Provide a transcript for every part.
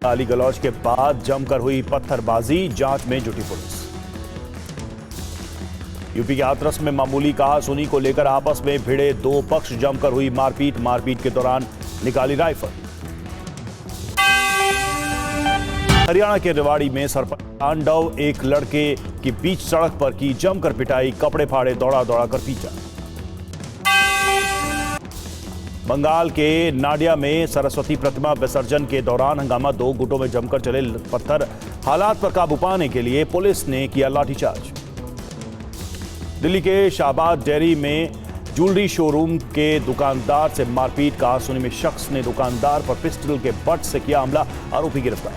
गाली गलौज के बाद जमकर हुई पत्थरबाजी, जांच में जुटी पुलिस। यूपी के हाथरस में मामूली कहासुनी को लेकर आपस में भिड़े दो पक्ष, जमकर हुई मारपीट के दौरान निकाली राइफल। हरियाणा के रेवाड़ी में सरपंच तांडव, एक लड़के की बीच सड़क पर की जमकर पिटाई, कपड़े फाड़े, दौड़ा कर पीटा। बंगाल के नाडिया में सरस्वती प्रतिमा विसर्जन के दौरान हंगामा, दो गुटों में जमकर चले पत्थर, हालात पर काबू पाने के लिए पुलिस ने किया लाठीचार्ज। दिल्ली के शाहबाद डेयरी में ज्वेलरी शोरूम के दुकानदार से मारपीट, कहासुनी में शख्स ने दुकानदार पर पिस्टल के बट से किया हमला, आरोपी गिरफ्तार।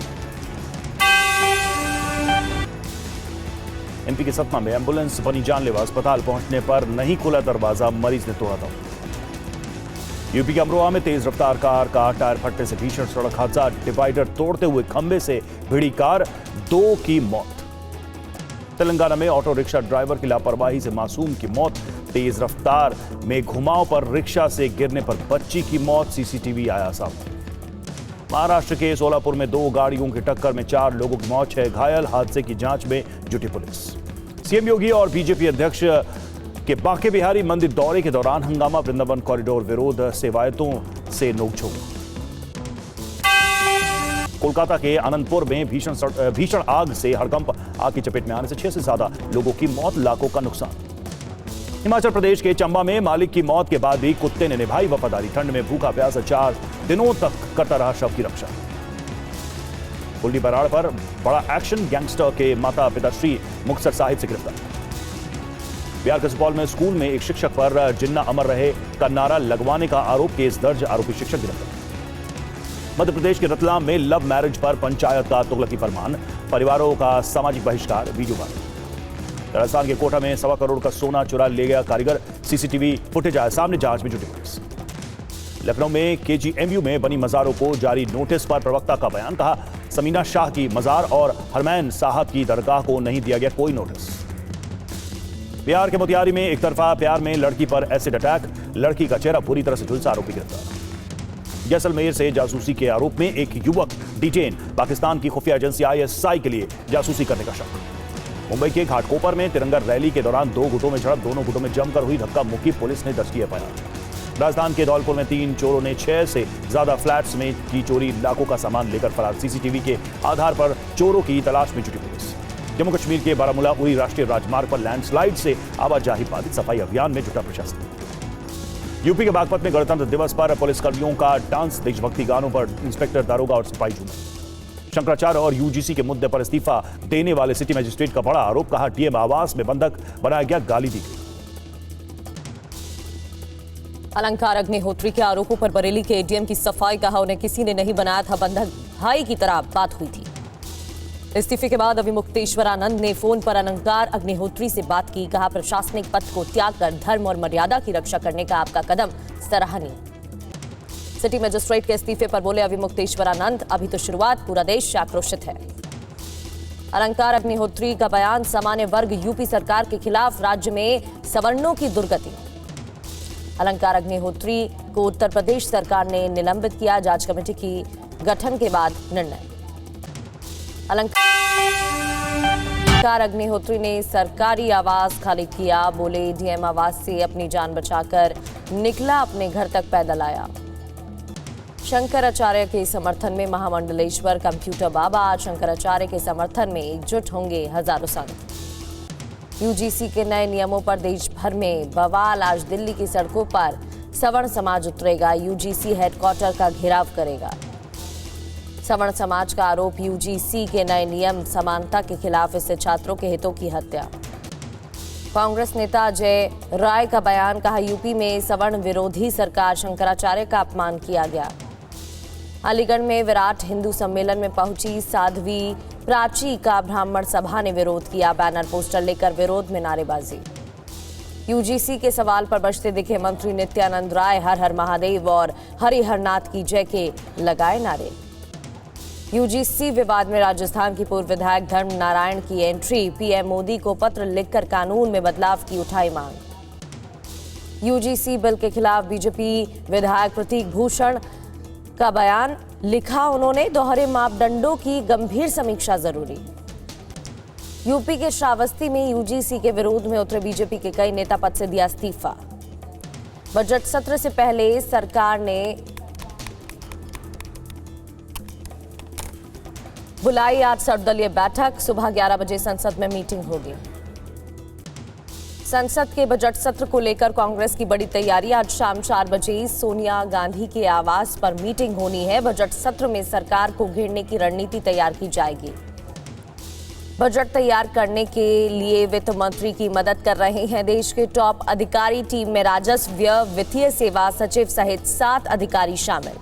एमपी के सतना में एंबुलेंस बनी जानलेवा, अस्पताल पहुंचने पर नहीं खुला दरवाजा, मरीज ने तोड़ा दम। यूपी के अमरोहा में तेज रफ्तार कार का टायर फटने से भीषण सड़क हादसा, डिवाइडर तोड़ते हुए खंबे से भिड़ी कार, 2 की मौत। तेलंगाना में ऑटो रिक्शा ड्राइवर की लापरवाही से मासूम की मौत, तेज रफ्तार में घुमाव पर रिक्शा से गिरने पर बच्ची की मौत, सीसीटीवी आया सामने। महाराष्ट्र के सोलापुर में 2 गाड़ियों की टक्कर में 4 लोगों की मौत, 6 घायल, हादसे की जांच में जुटी पुलिस। सीएम योगी और बीजेपी अध्यक्ष के बांके बिहारी मंदिर दौरे के दौरान हंगामा, वृंदावन कॉरिडोर विरोध, सेवायतों से नोकझोंक। कोलकाता के अनंतपुर में भीषण आग से हड़कंप, आग की चपेट में आने से 6 से ज्यादा लोगों की मौत, लाखों का नुकसान। हिमाचल प्रदेश के चंबा में मालिक की मौत के बाद भी कुत्ते ने निभाई वफादारी, ठंड में भूखा प्यासा 4 दिनों तक करता रहा शव की रक्षा। कुल्डी बराड़ पर बड़ा एक्शन, गैंगस्टर के माता पिता श्री मुक्तसर साहिब से गिरफ्तार। बिहार के सुपौल में स्कूल में एक शिक्षक पर जिन्ना अमर रहे का नारा लगवाने का आरोप, केस दर्ज, आरोपी शिक्षक गिरफ्तार। मध्य प्रदेश के रतलाम में लव मैरिज पर पंचायत का तुगलकी फरमान, परिवारों का सामाजिक बहिष्कार, वीडियो वायरल। राजस्थान के कोटा में 1.25 करोड़ का सोना चुरा ले गया कारीगर, सीसीटीवी फुटेज आया सामने, जांच में जुटी पुलिस। लखनऊ में केजीएमयू में बनी मजारों को जारी नोटिस पर प्रवक्ता का बयान, कहा समीना शाह की मजार और हरमैन साहब की दरगाह को नहीं दिया गया कोई नोटिस। बिहार के मोतिहारी में एक तरफा प्यार में लड़की पर एसिड अटैक, लड़की का चेहरा पूरी तरह से झुलसा, आरोपी गिरफ्तार। जैसलमेर से जासूसी के आरोप में एक युवक डिटेन, पाकिस्तान की खुफिया एजेंसी आईएसआई के लिए जासूसी करने का शक। मुंबई के घाटकोपर में तिरंगा रैली के दौरान 2 गुटों में झड़प, दोनों गुटों में जमकर हुई धक्का मुक्की, पुलिस ने दर्ज किया एफआईआर। राजस्थान के धौलपुर में 3 चोरों ने 6 से ज्यादा फ्लैट्स में की चोरी, लाखों का सामान लेकर फरार, सीसीटीवी के आधार पर चोरों की तलाश में जुटी पुलिस। जम्मू कश्मीर के बारामूला उरी राष्ट्रीय राजमार्ग पर लैंडस्लाइड से आवाजाही बाधित, सफाई अभियान में जुटा प्रशासन। यूपी के बागपत में गणतंत्र दिवस पर पुलिसकर्मियों का डांस, देशभक्ति गानों पर इंस्पेक्टर, दारोगा और सिपाही झूमे। शंकराचार्य और यूजीसी के मुद्दे पर इस्तीफा देने वाले सिटी मजिस्ट्रेट का बड़ा आरोप, कहा डीएम आवास में बंधक बनाया गया, गाली दी गई। अलंकार अग्निहोत्री के आरोपों पर बरेली के एडीएम की सफाई, कहा उन्हें किसी ने नहीं बनाया था बंधक, भाई की तरह बात हुई थी। इस्तीफे के बाद अभिमुक्तेश्वरानंद ने फोन पर अलंकार अग्निहोत्री से बात की, कहा प्रशासनिक पद को त्याग कर धर्म और मर्यादा की रक्षा करने का आपका कदम सराहनीय। सिटी मजिस्ट्रेट के इस्तीफे पर बोले अभिमुक्तेश्वरानंद, अभी तो शुरुआत, पूरा देश आक्रोशित है। अलंकार अग्निहोत्री का बयान, सामान्य वर्ग यूपी सरकार के खिलाफ, राज्य में सवर्णों की दुर्गति। अलंकार अग्निहोत्री को उत्तर प्रदेश सरकार ने निलंबित किया, जांच कमेटी की गठन के बाद निर्णय। अलंकार अग्निहोत्री ने सरकारी आवास खाली किया, बोले डीएम आवास से अपनी जान बचाकर निकला, अपने घर तक पैदल आया। शंकराचार्य के समर्थन में महामंडलेश्वर कंप्यूटर बाबा, आज शंकराचार्य के समर्थन में एकजुट होंगे हजारों संत। यूजीसी के नए नियमों पर देश भर में बवाल, आज दिल्ली की सड़कों पर सवर्ण समाज उतरेगा, यूजीसी हेडक्वार्टर का घेराव करेगा। सवर्ण समाज का आरोप, यूजीसी के नए नियम समानता के खिलाफ, इससे छात्रों के हितों की हत्या। कांग्रेस नेता अजय राय का बयान, कहा यूपी में सवर्ण विरोधी सरकार, शंकराचार्य का अपमान किया गया। अलीगढ़ में विराट हिंदू सम्मेलन में पहुंची साध्वी प्राची का ब्राह्मण सभा ने विरोध किया, बैनर पोस्टर लेकर विरोध में नारेबाजी। यूजीसी के सवाल पर बचते दिखे मंत्री नित्यानंद राय, हर हर महादेव और हरिहर नाथ की जय के लगाए नारे। यूजीसी विवाद में राजस्थान की पूर्व विधायक धर्म नारायण की एंट्री, पीएम मोदी को पत्र लिखकर कानून में बदलाव की उठाई मांग। यूजीसी बिल के खिलाफ बीजेपी विधायक प्रतीक भूषण का बयान लिखा उन्होंने, दोहरे मापदंडों की गंभीर समीक्षा जरूरी। यूपी के श्रावस्ती में यूजीसी के विरोध में उतरे बीजेपी के कई नेता पद से दिया इस्तीफा। बजट सत्र से पहले सरकार ने बुलाई आज सर्वदलीय बैठक, सुबह 11 बजे संसद में मीटिंग होगी। संसद के बजट सत्र को लेकर कांग्रेस की बड़ी तैयारी, आज शाम 4 बजे सोनिया गांधी के आवास पर मीटिंग होनी है। बजट सत्र में सरकार को घेरने की रणनीति तैयार की जाएगी। बजट तैयार करने के लिए वित्त मंत्री की मदद कर रहे हैं देश के टॉप अधिकारी। टीम में राजस्व, वित्तीय सेवा सचिव सहित 7 अधिकारी शामिल।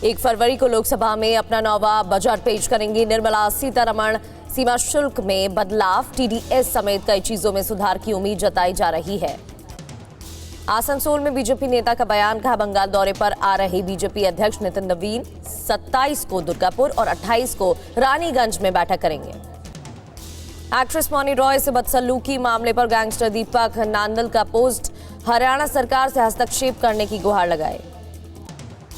1 फरवरी को लोकसभा में अपना 9वां बजट पेश करेंगी निर्मला सीतारमण। सीमा शुल्क में बदलाव, टीडीएस समेत कई चीजों में सुधार की उम्मीद जताई जा रही है। आसनसोल में बीजेपी नेता का बयान, कहा बंगाल दौरे पर आ रहे बीजेपी अध्यक्ष नितिन नवीन 27 को दुर्गापुर और 28 को रानीगंज में बैठक करेंगे। एक्ट्रेस मौनी रॉय से बदसलूकी मामले पर गैंगस्टर दीपक नांदल का पोस्ट, हरियाणा सरकार से हस्तक्षेप करने की गुहार लगाई।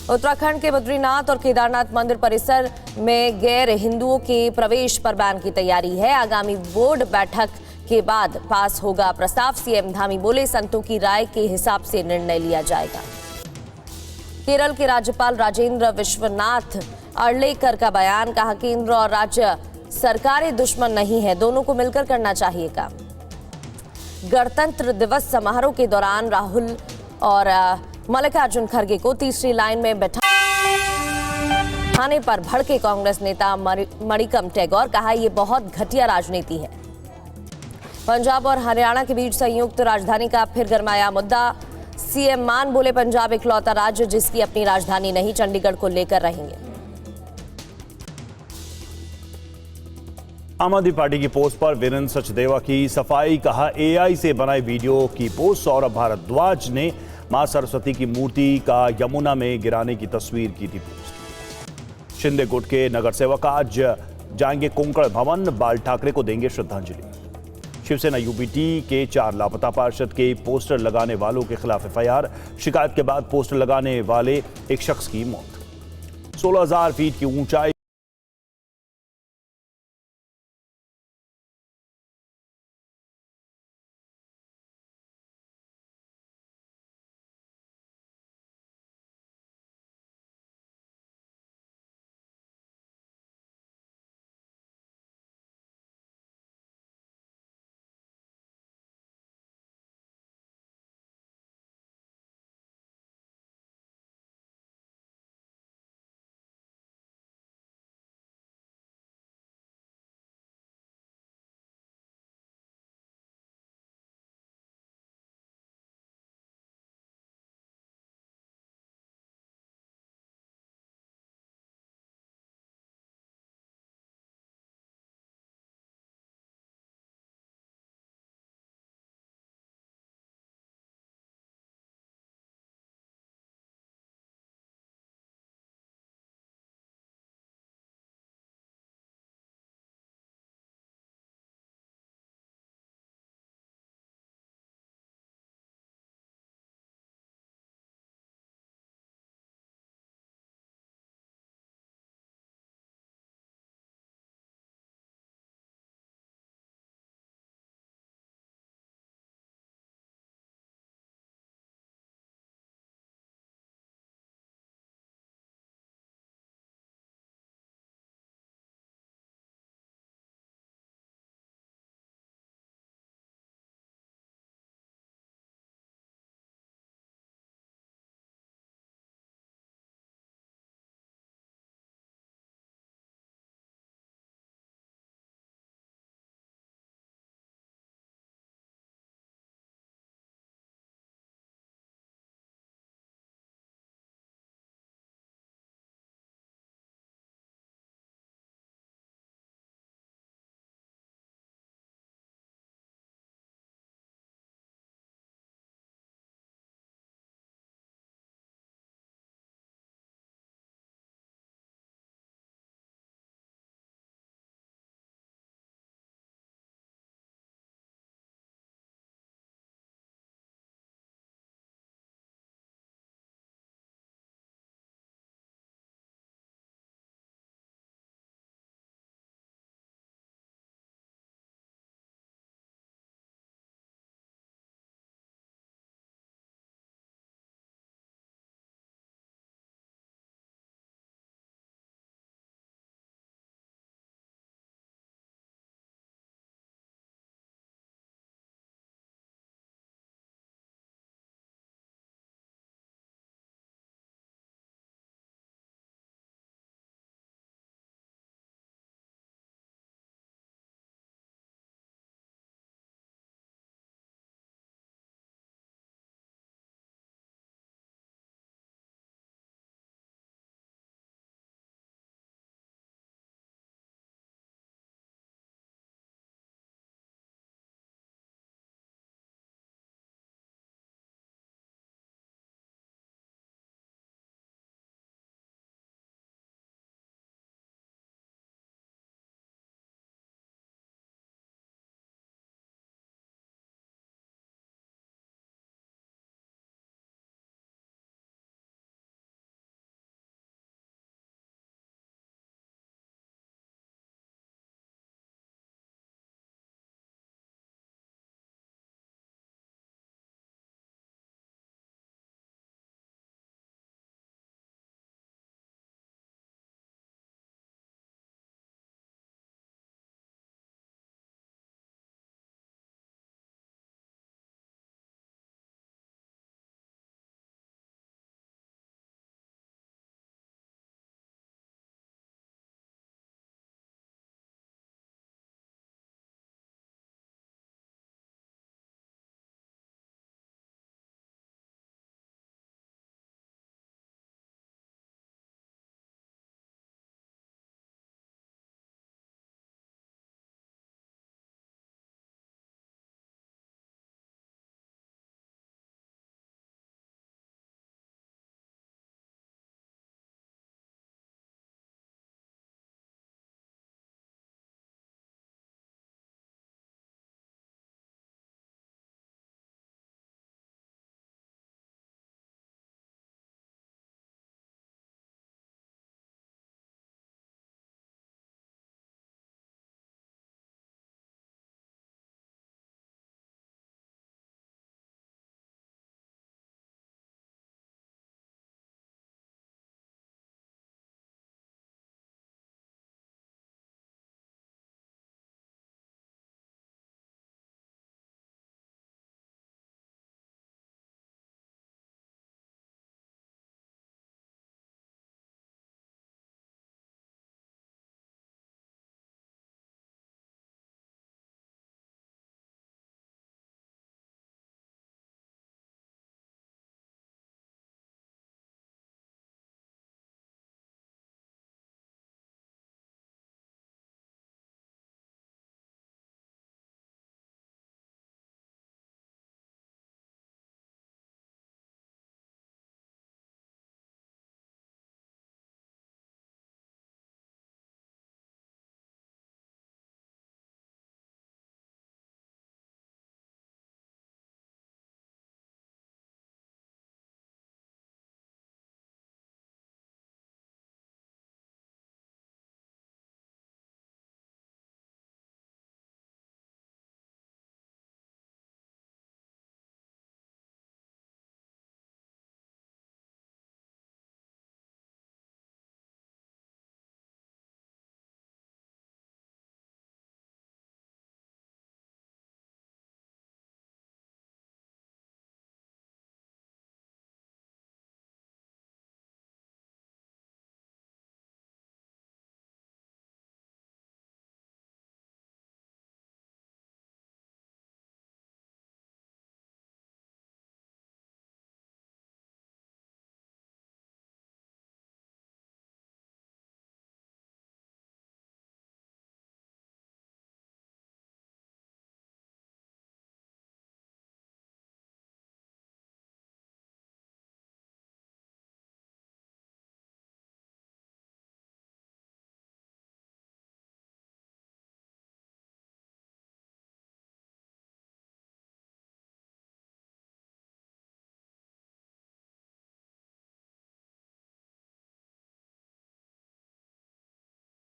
उत्तराखंड के बद्रीनाथ और केदारनाथ मंदिर परिसर में गैर हिंदुओं के प्रवेश पर बैन की तैयारी है। आगामी बोर्ड बैठक के बाद पास होगा प्रस्ताव। सीएम धामी बोले, संतों की राय के हिसाब से निर्णय लिया जाएगा। केरल के राज्यपाल राजेंद्र विश्वनाथ अर्लेकर का बयान, कहा केंद्र और राज्य सरकारें दुश्मन नहीं है, दोनों को मिलकर करना चाहिए काम। गणतंत्र दिवस समारोह के दौरान राहुल और मल्लिकार्जुन खड़गे को तीसरी लाइन में बैठाने पर भड़के कांग्रेस नेता मणिकम टैगोर, कहा यह बहुत घटिया राजनीति है। पंजाब और हरियाणा के बीच संयुक्त राजधानी का फिर गरमाया मुद्दा। सीएम मान बोले, पंजाब इकलौता राज्य जिसकी अपनी राजधानी नहीं, चंडीगढ़ को लेकर रहेंगे। आम आदमी पार्टी की पोस्ट पर वीरेंद्र सचदेवा की सफाई, कहा एआई से बनाई वीडियो की पोस्ट। सौरभ भारद्वाज ने मां सरस्वती की मूर्ति का यमुना में गिराने की तस्वीर की थी पोस्ट। शिंदे गुट के नगर सेवक आज जाएंगे कोंकण भवन, बाल ठाकरे को देंगे श्रद्धांजलि। शिवसेना यूपीटी के 4 लापता पार्षद के पोस्टर लगाने वालों के खिलाफ एफआईआर, शिकायत के बाद पोस्टर लगाने वाले एक शख्स की मौत। 16,000 फीट की ऊंचाई